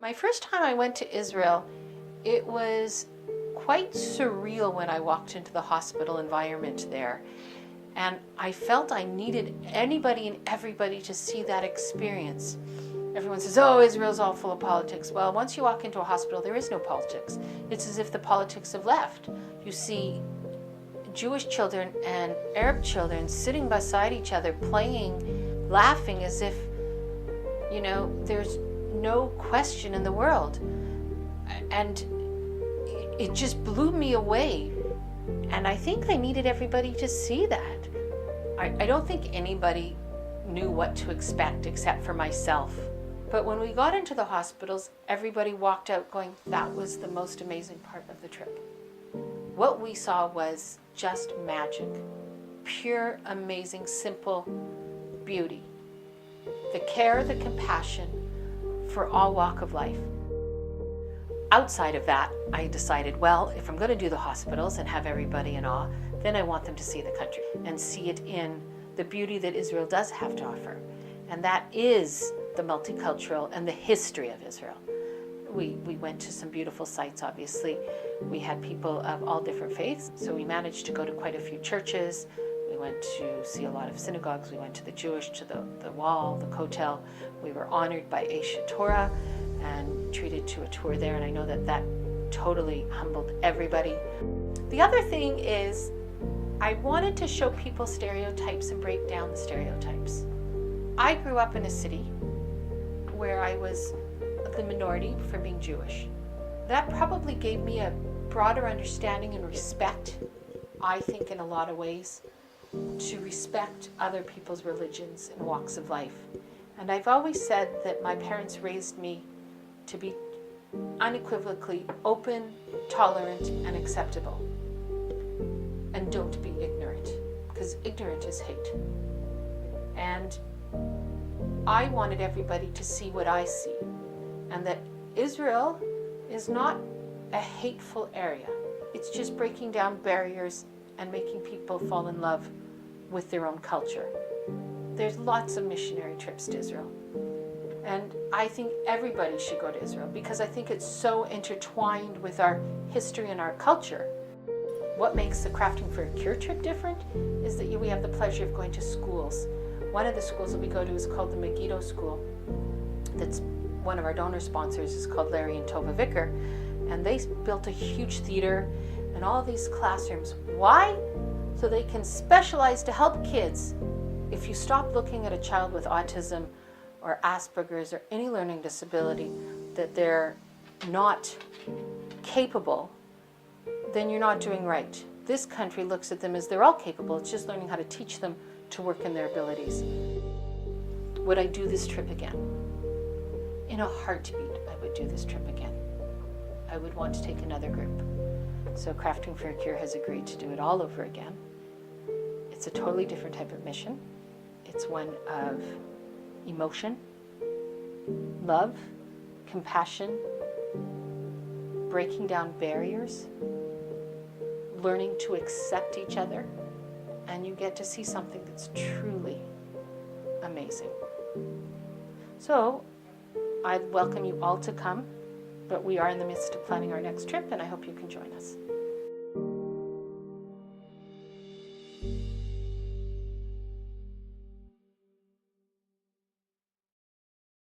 My first time I went to Israel, it was quite surreal when I walked into the hospital environment there. And I felt I needed anybody and everybody to see that experience. Everyone says, oh, Israel's all full of politics. Well, once you walk into a hospital, there is no politics. It's as if the politics have left. You see Jewish children and Arab children sitting beside each other, playing, laughing as if, there's no question in the world. And it just blew me away. And I think I needed everybody to see that. I don't think anybody knew what to expect except for myself. But when we got into the hospitals, everybody walked out going, that was the most amazing part of the trip. What we saw was just magic. Pure, amazing, simple beauty. The care, the compassion for all walk of life. Outside of that, I decided, well, if I'm going to do the hospitals and have everybody in awe, then I want them to see the country and see it in the beauty that Israel does have to offer. And that is the multicultural and the history of Israel. We went to some beautiful sites, obviously. We had people of all different faiths, so we managed to go to quite a few churches. We went to see a lot of synagogues. We went to the Jewish, to the Wall, the Kotel. We were honored by Aisha Torah and treated to a tour there, and I know that totally humbled everybody. The other thing is, I wanted to show people stereotypes and break down the stereotypes. I grew up in a city where I was the minority for being Jewish. That probably gave me a broader understanding and respect, I think, in a lot of ways, to respect other people's religions and walks of life. And I've always said that my parents raised me to be unequivocally open, tolerant, and acceptable. And don't be ignorant, because ignorant is hate. And I wanted everybody to see what I see, and that Israel is not a hateful area. It's just breaking down barriers and making people fall in love with their own culture. There's lots of missionary trips to Israel. And I think everybody should go to Israel because I think it's so intertwined with our history and our culture. What makes the Crafting for a Cure trip different is that we have the pleasure of going to schools. One of the schools that we go to is called the Megiddo School. That's one of our donor sponsors is called Larry and Tova Vicker. And they built a huge theater and all these classrooms. Why? So they can specialize to help kids. If you stop looking at a child with autism or Asperger's or any learning disability that they're not capable, then you're not doing right. This country looks at them as they're all capable. It's just learning how to teach them to work in their abilities. Would I do this trip again? In a heartbeat, I would do this trip again. I would want to take another group. So Crafting for a Cure has agreed to do it all over again. It's a totally different type of mission. It's one of emotion, love, compassion, breaking down barriers, learning to accept each other, and you get to see something that's truly amazing. So I'd welcome you all to come, but we are in the midst of planning our next trip, and I hope you can join us.